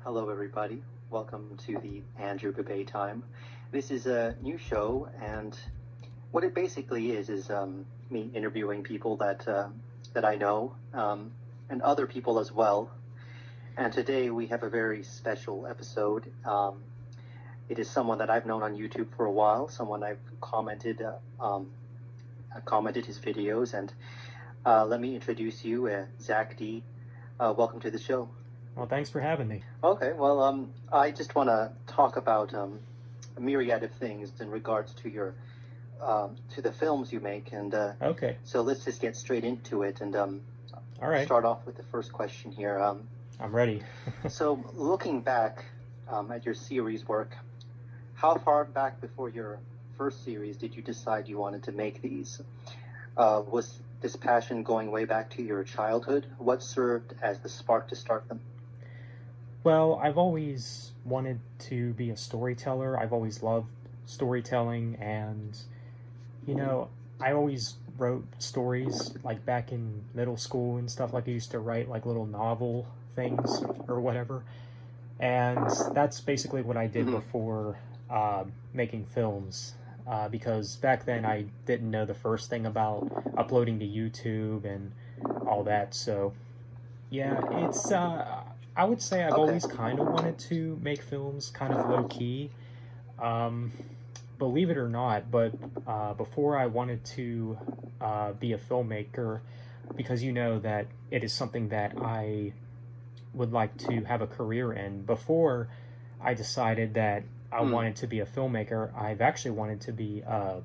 Hello, everybody. Welcome to the Andrew Bibay time. This is a new show, and what it basically is me interviewing people that I know, and other people as well. And today we have a very special episode. It is someone that I've known on YouTube for a while. Someone I've commented his videos, and let me introduce you, Zach D. Welcome to the show. Well, thanks for having me. Okay, well, I just want to talk about a myriad of things in regards to your to the films you make, and Okay. so let's just get straight into it, and All right. start off with the first question here. I'm ready. So, looking back at your series work, how far back before your first series did you decide you wanted to make these? Was this passion going way back to your childhood? What served as the spark to start them? Well, I've always wanted to be a storyteller. I've always loved storytelling, and, I always wrote stories, like back in middle school and stuff. Like I used to write like little novel things or whatever. And that's basically what I did before making films. Because back then I didn't know the first thing about uploading to YouTube and all that. So, yeah, it's, I would say I've always kind of wanted to make films, kind of low-key. Believe it or not, but before I wanted to be a filmmaker, because you know that it is something that I would like to have a career in, before I decided that I wanted to be a filmmaker, I've actually wanted to be a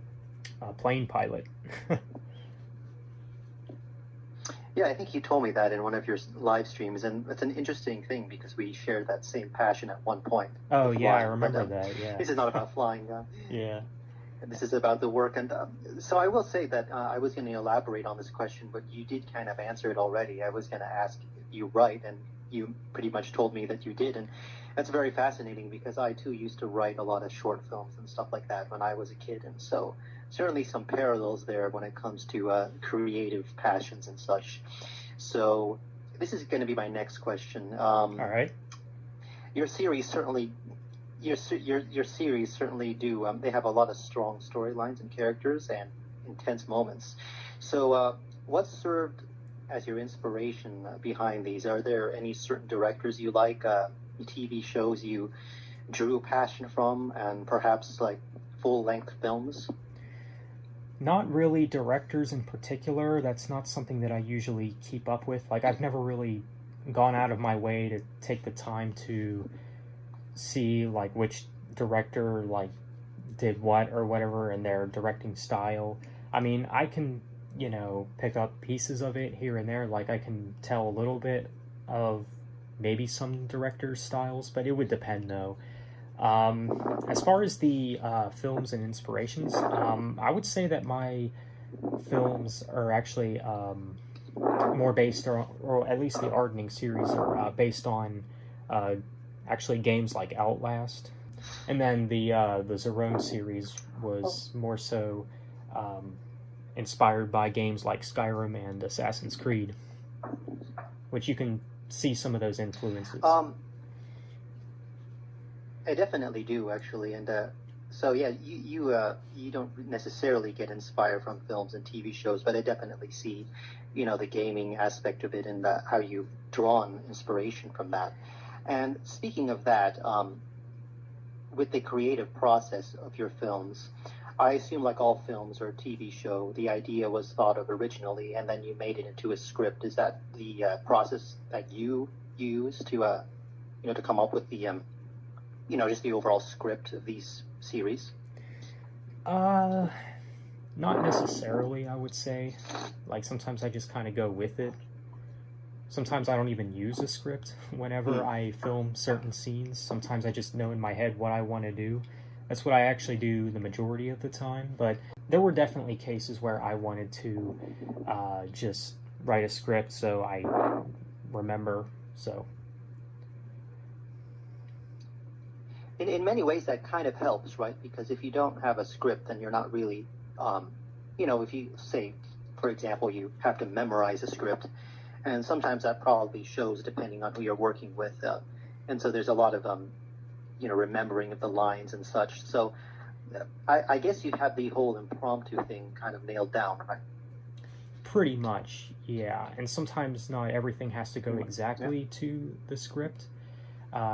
plane pilot. Yeah, I think you told me that in one of your live streams, and it's an interesting thing because we shared that same passion at one point. Oh, yeah, I flying, remember that, yeah. This is not about flying. Yeah. This is about the work, and so I will say that I was going to elaborate on this question, but you did kind of answer it already. I was going to ask if you write, and you pretty much told me that you did, and that's very fascinating because I too used to write a lot of short films and stuff like that when I was a kid, and so certainly some parallels there when it comes to creative passions and such. So this is going to be my next question. All right. Your series certainly do. They have a lot of strong storylines and characters and intense moments. So, what served as your inspiration behind these? Are there any certain directors you like, TV shows you drew passion from, and perhaps like full-length films? Not really directors in particular. That's not something that I usually keep up with. Like, I've never really gone out of my way to take the time to see like which director like did what or whatever in their directing style. I mean, I can, pick up pieces of it here and there. Like, I can tell a little bit of maybe some directors' styles, but it would depend though. As far as the films and inspirations, I would say that my films are actually more based, or at least the Ardening series are based on actually games like Outlast, and then the Zerone series was more so inspired by games like Skyrim and Assassin's Creed, which you can see some of those influences. I definitely do, actually, and so yeah, you don't necessarily get inspired from films and TV shows, but I definitely see, the gaming aspect of it and how you've drawn inspiration from that. And speaking of that, with the creative process of your films, I assume like all films or TV show, the idea was thought of originally, and then you made it into a script. Is that the process that you use to, to come up with the just the overall script of these series? Not necessarily, I would say. Like, sometimes I just kind of go with it. Sometimes I don't even use a script whenever I film certain scenes. Sometimes I just know in my head what I want to do. That's what I actually do the majority of the time. But there were definitely cases where I wanted to just write a script so I remember, so... In many ways, that kind of helps, right? Because if you don't have a script, then you're not really, if you say, for example, you have to memorize a script, and sometimes that probably shows depending on who you're working with and so there's a lot of remembering of the lines and such. So I guess you have the whole impromptu thing kind of nailed down, right? Pretty much, yeah. And sometimes not everything has to go exactly to the script.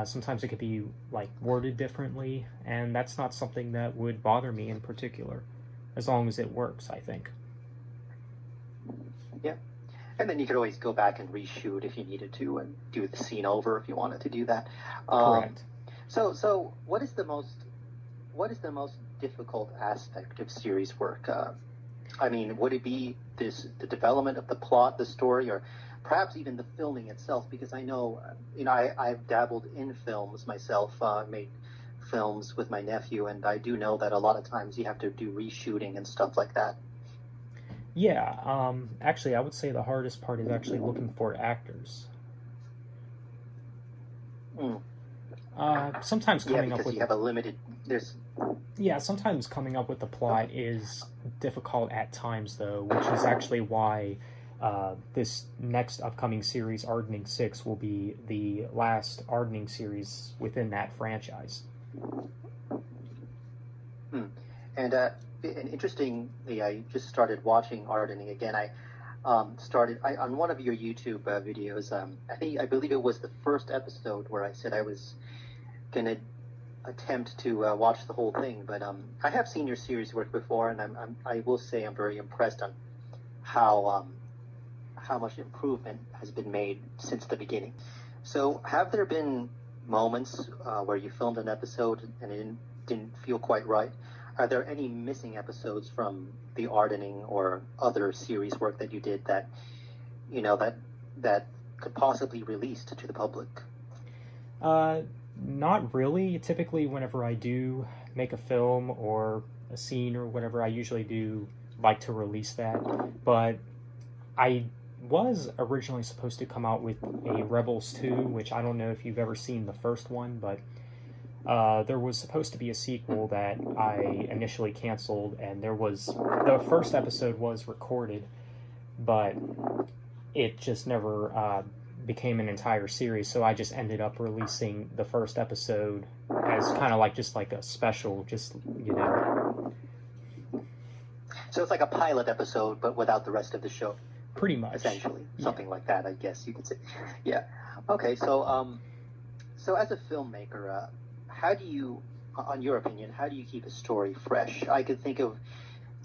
Sometimes it could be like worded differently, and that's not something that would bother me in particular, as long as it works, I think. Yeah. And then you could always go back and reshoot if you needed to, and do the scene over if you wanted to do that. Correct. So what is the most difficult aspect of series work? I mean, would it be the development of the plot, the story, or perhaps even the filming itself? Because I know, I've dabbled in films myself, made films with my nephew, and I do know that a lot of times you have to do reshooting and stuff like that. Yeah, actually, I would say the hardest part is actually looking for actors. Sometimes coming up with you have a limited. Sometimes coming up with the plot is difficult at times, though, which is actually why this next upcoming series, Ardening 6, will be the last Ardening series within that franchise. And interestingly, I just started watching Ardening again. I started on one of your YouTube videos. I believe it was the first episode where I said I was gonna attempt to watch the whole thing, but I have seen your series work before, and I will say I'm very impressed on how much improvement has been made since the beginning. So, have there been moments where you filmed an episode and it didn't feel quite right? Are there any missing episodes from the Ardening or other series work that you did that that could possibly be released to the public? Not really. Typically, whenever I do make a film or a scene or whatever, I usually do like to release that. But I was originally supposed to come out with a Rebels 2, which I don't know if you've ever seen the first one, but there was supposed to be a sequel that I initially canceled, and the first episode was recorded, but it just never became an entire series, so I just ended up releasing the first episode as kind of like a special, So it's like a pilot episode, but without the rest of the show. Pretty much. Essentially, something like that, I guess you could say. Yeah. Okay. So, so as a filmmaker, how do you, on your opinion, how do you keep a story fresh? I could think of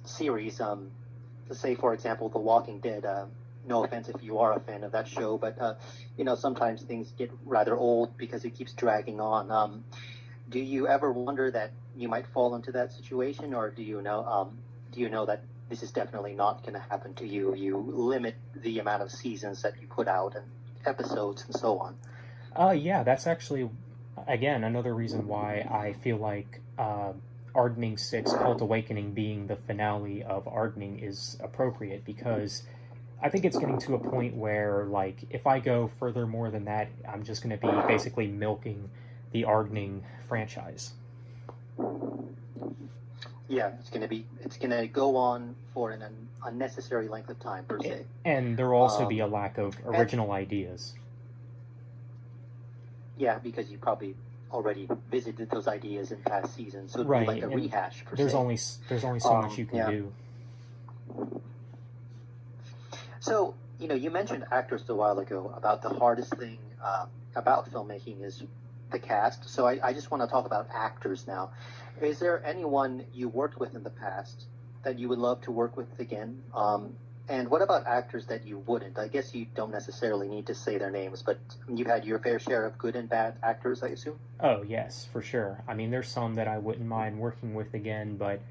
series, let's say, for example, The Walking Dead. No offense if you are a fan of that show, but sometimes things get rather old because it keeps dragging on. Do you ever wonder that you might fall into that situation, or do you know that this is definitely not going to happen to you? You limit the amount of seasons that you put out and episodes and so on. Yeah, that's actually, again, another reason why I feel like Ardening 6, Cult Awakening being the finale of Ardening is appropriate, because I think it's getting to a point where, like, if I go further more than that, I'm just going to be basically milking the Ardening franchise. Yeah, it's going to go on for an unnecessary length of time, per se. And there will also be a lack of original ideas. Yeah, because you probably already visited those ideas in past seasons, so it'd right, be like a rehash, per there's se. There's only so much you can do. So, you mentioned actors a while ago about the hardest thing about filmmaking is the cast. So I just want to talk about actors now. Is there anyone you worked with in the past that you would love to work with again? And what about actors that you wouldn't? I guess you don't necessarily need to say their names, but you've had your fair share of good and bad actors, I assume? Oh, yes, for sure. I mean, there's some that I wouldn't mind working with again, but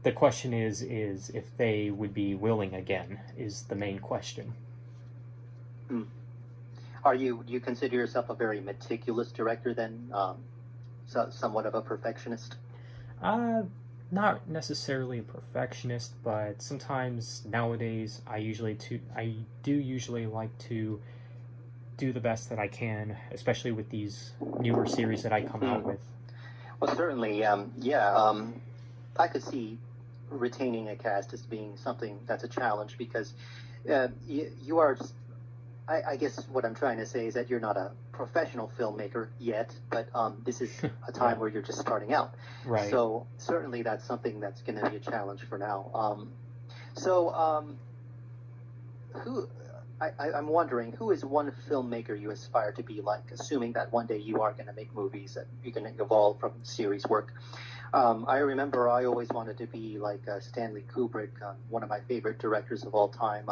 the question is if they would be willing again, is the main question. Do you consider yourself a very meticulous director then? Somewhat of a perfectionist? Not necessarily a perfectionist, but sometimes nowadays I do usually like to do the best that I can, especially with these newer series that I come out with. Well, certainly, I could see retaining a cast as being something that's a challenge, because you are I guess what I'm trying to say is that you're not a professional filmmaker yet, but this is a time Yeah. where you're just starting out. Right. So certainly that's something that's going to be a challenge for now. So who I'm wondering, who is one filmmaker you aspire to be like, assuming that one day you are going to make movies, that you're going to evolve from series work. I remember I always wanted to be like Stanley Kubrick, one of my favorite directors of all time,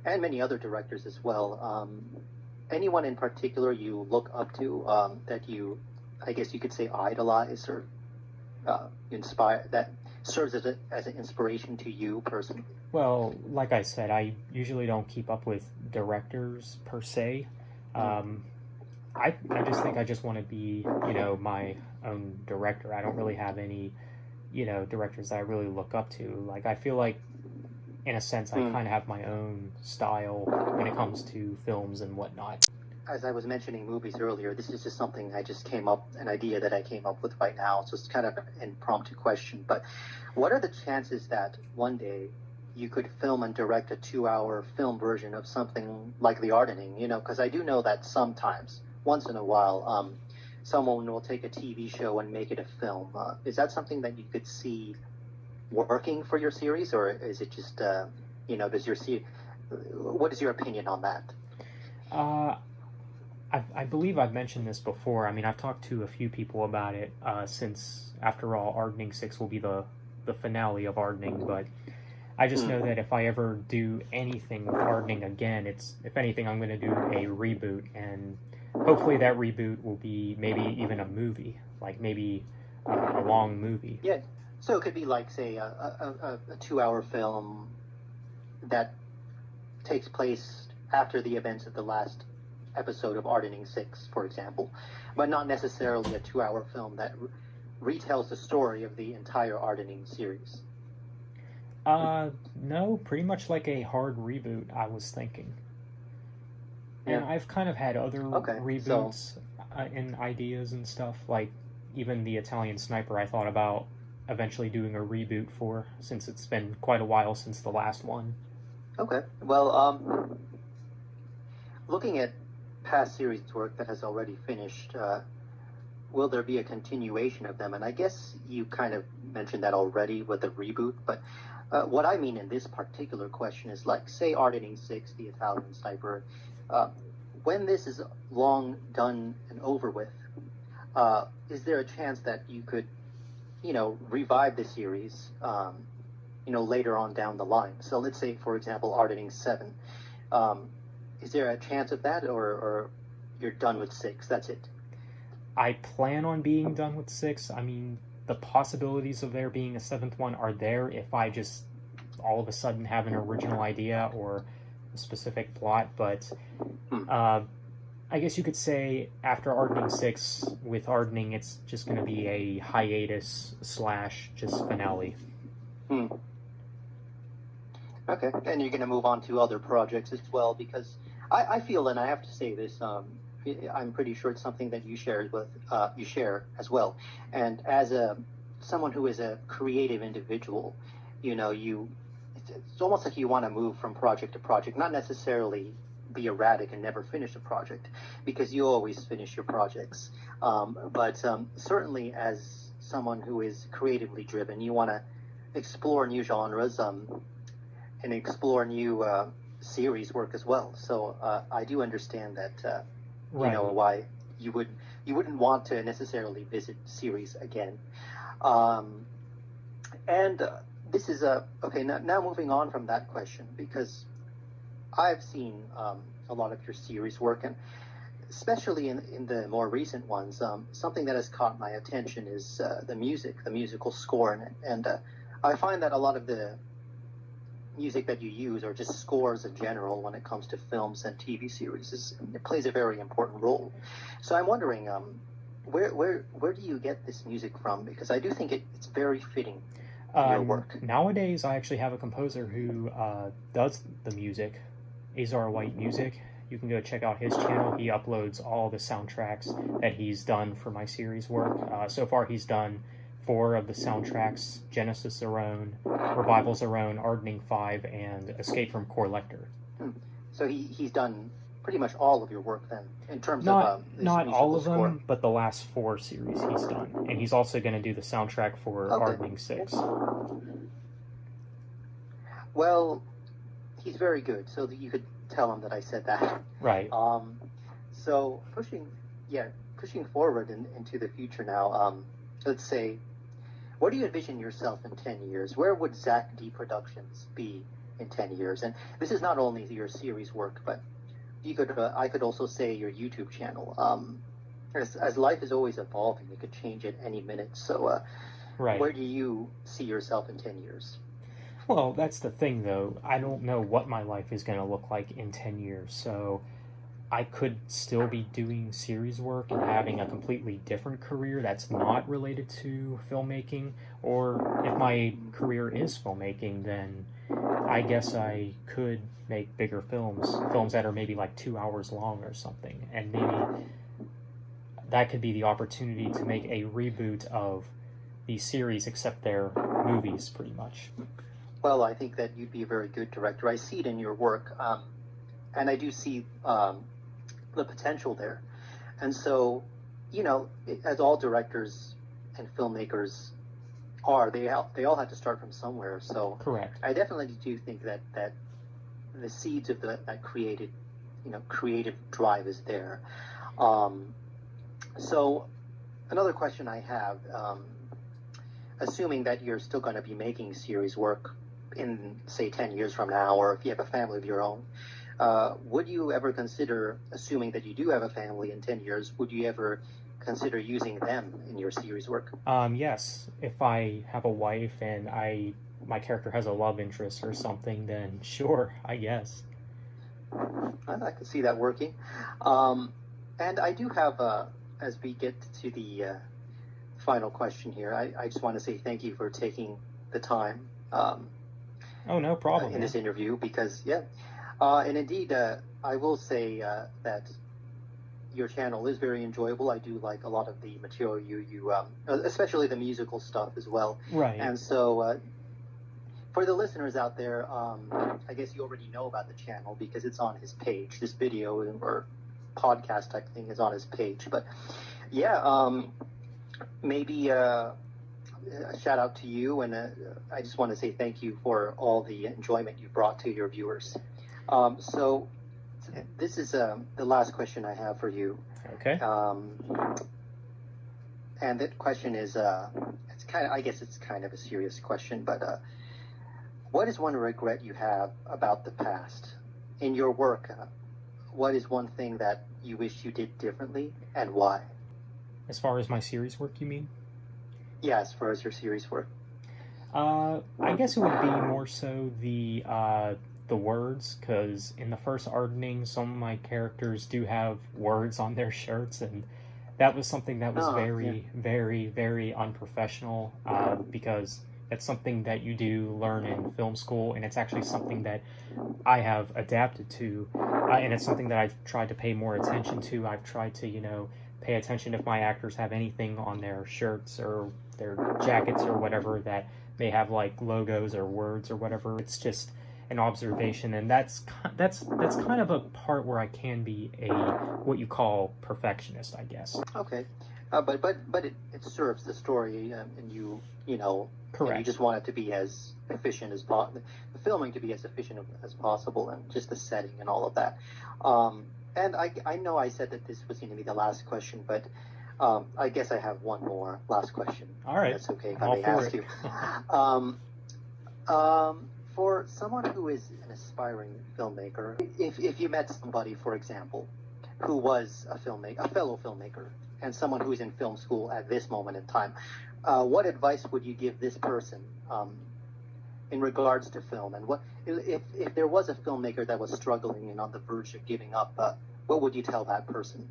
and many other directors as well. Anyone in particular you look up to, that you, I guess you could say, idolize or inspire, that serves as an inspiration to you personally? Well, like I said, I usually don't keep up with directors per se. Um, I just think I just want to be, my own director. I don't really have any, directors that I really look up to. Like, I feel like, in a sense, I kind of have my own style when it comes to films and whatnot. As I was mentioning movies earlier, this is just something an idea that I came up with right now. So it's kind of an impromptu question. But what are the chances that one day you could film and direct a 2-hour film version of something like The Ardening? Because I do know that sometimes, once in a while, someone will take a TV show and make it a film. Is that something that you could see working for your series, or is it just, what is your opinion on that? I believe I've mentioned this before. I mean, I've talked to a few people about it, since, after all, Ardening 6 will be the finale of Ardening, but I just know that if I ever do anything with Ardening again, if anything, I'm going to do a reboot, and hopefully that reboot will be maybe even a movie, like maybe a long movie. Yeah, so it could be like, say, a 2-hour film that takes place after the events of the last episode of Ardening 6, for example, but not necessarily a 2-hour film that retells the story of the entire Ardening series. No, pretty much like a hard reboot, I was thinking. And I've kind of had other reboots in ideas and stuff, like even the Italian Sniper I thought about eventually doing a reboot for, since it's been quite a while since the last one. Okay, well, looking at past series work that has already finished, will there be a continuation of them? And I guess you kind of mentioned that already with the reboot, but what I mean in this particular question is, like, say Ardening 6, the Italian Sniper, when this is long done and over with, is there a chance that you could, revive the series, later on down the line? So let's say, for example, Ardening 7. Is there a chance of that, or you're done with 6? That's it? I plan on being done with 6. I mean, the possibilities of there being a 7th one are there if I just all of a sudden have an original idea or a specific plot, but I guess you could say after Ardening 6, with Ardening, it's just going to be a hiatus / just finale. Okay, and you're going to move on to other projects as well, because I feel, and I have to say this, I'm pretty sure it's something that you share as well. And as someone who is a creative individual, it's almost like you want to move from project to project, not necessarily be erratic and never finish a project, because you always finish your projects. But certainly as someone who is creatively driven, you want to explore new genres, and explore new series work as well. So I do understand that, why you wouldn't want to necessarily visit series again. And this is okay. Now moving on from that question, because I've seen a lot of your series work, and especially in the more recent ones, something that has caught my attention is the musical score, and I find that a lot of the music that you use, or just scores in general, when it comes to films and TV series, it plays a very important role. So I'm wondering, where do you get this music from? Because I do think it's very fitting in your work. Nowadays, I actually have a composer who does the music, Azar White Music. You can go check out his channel. He uploads all the soundtracks that he's done for my series work. So far, he's done 4 of the soundtracks: Genesis Zerone, Revival Zerone, Ardening 5, and Escape from Core Lecter. So he's done pretty much all of your work then, in terms Not of not all musical of score. them, but the last 4 series he's done, and he's also going to do the soundtrack for Okay. Hardening 6. Well, he's very good, so that you could tell him that I said that. Right. So pushing forward into the future now. Let's say, where do you envision yourself in 10 years? Where would ZDP Productions be in 10 years? And this is not only your series work, but I could also say your YouTube channel. As life is always evolving, it could change at any minute. So, Right. where do you see yourself in 10 years? Well, that's the thing, though. I don't know what my life is going to look like in 10 years, so I could still be doing series work and having a completely different career that's not related to filmmaking, or if my career is filmmaking, then I guess I could make bigger films that are maybe like 2 hours long or something, and maybe that could be the opportunity to make a reboot of the series, except they're movies, pretty much. Well, I think that you'd be a very good director. I see it in your work, and I do see the potential there. And so, as all directors and filmmakers are, they all have to start from somewhere. So, Correct. I definitely do think that the seeds of that creative drive is there. So, another question I have, assuming that you're still going to be making series work in, say, 10 years from now, or if you have a family of your own, would you ever consider, assuming that you do have a family in 10 years, would you ever consider using them in your series work? Yes. If I have a wife and my character has a love interest or something, then sure, I guess. I can see that working. And I do have, as we get to the final question here, I just want to say thank you for taking the time. Oh, no problem. In this interview, because and indeed, I will say that your channel is very enjoyable. I do like a lot of the material you especially the musical stuff as well. Right. And so, for the listeners out there, I guess you already know about the channel because it's on his page. This video or podcast type thing is on his page. But maybe a shout out to you, and I just want to say thank you for all the enjoyment you brought to your viewers. So this is the last question I have for you. Okay. And that question is, I guess it's kind of a serious question, but what is one regret you have about the past? In your work, what is one thing that you wish you did differently, and why? As far as my series work, you mean? Yeah, as far as your series work. I guess it would be more so the words, because in the first Hardening, some of my characters do have words on their shirts, and that was something that was very, very unprofessional, because it's something that you do learn in film school, and it's actually something that I have adapted to, and it's something that I've tried to pay more attention to. I've tried to, pay attention if my actors have anything on their shirts or their jackets or whatever that may have like logos or words or whatever. It's just an observation, and that's kind of a part where I can be a what you call perfectionist, I guess. Okay, but it serves the story, and you Correct. And you just want it to be as efficient as possible, the filming to be as efficient as possible, and just the setting and all of that. And I know I said that this was going to be the last question, but I guess I have one more last question. All right. That's okay if I'm I may all ask for you. For someone who is an aspiring filmmaker, if you met somebody, for example, who was a fellow filmmaker, and someone who's in film school at this moment in time, what advice would you give this person in regards to film? And what if there was a filmmaker that was struggling and on the verge of giving up, what would you tell that person?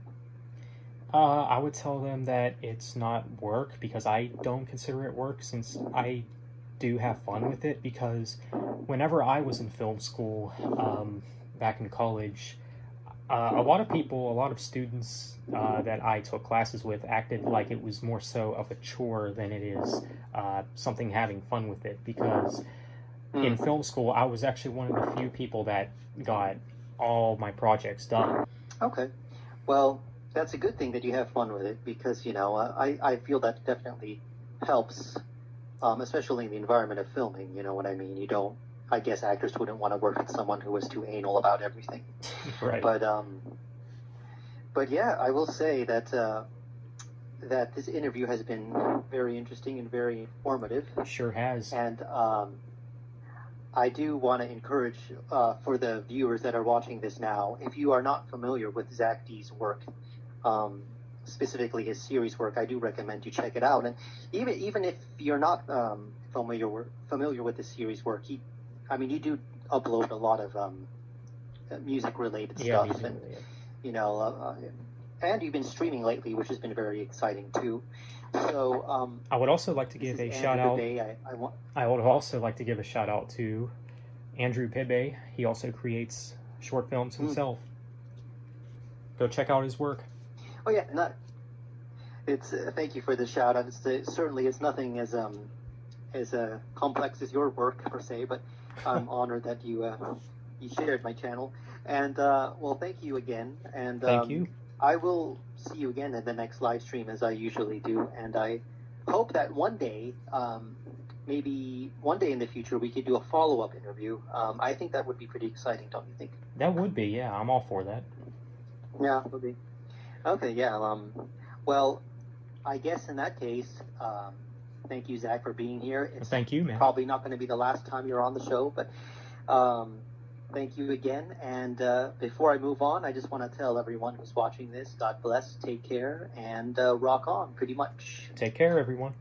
I would tell them that it's not work, because I don't consider it work, since I do have fun with it. Because whenever I was in film school, back in college, a lot of students that I took classes with acted like it was more so of a chore than it is something having fun with it. Because in film school, I was actually one of the few people that got all my projects done. Okay. Well, that's a good thing that you have fun with it because, I feel that definitely helps, especially in the environment of filming. You know what I mean? I guess actors wouldn't want to work with someone who was too anal about everything. Right. But yeah, I will say that that this interview has been very interesting and very informative. Sure has. And I do want to encourage for the viewers that are watching this now, if you are not familiar with Zach D's work, specifically his series work, I do recommend you check it out. And even if you're not familiar with the series work, you do upload a lot of music related stuff, music and related. And you've been streaming lately, which has been very exciting too. So I would also like to give a shout out. I would also like to give a shout out to Andrew Bibay. He also creates short films himself. Go check out his work. Oh yeah, it's thank you for the shout out. Certainly it's nothing as complex as your work per se, but I'm honored that you shared my channel. And well, thank you again. And thank you. I will see you again in the next live stream as I usually do, and I hope that one day, maybe one day in the future, we could do a follow-up interview. I think that would be pretty exciting, don't you think? That would be, yeah. I'm all for that. Yeah, it would be. Okay, yeah. Well, I guess in that case, thank you, Zach, for being here. Thank you, man. Probably not going to be the last time you're on the show, but thank you again. And before I move on, I just want to tell everyone who's watching this, God bless, take care, and rock on, pretty much. Take care, everyone.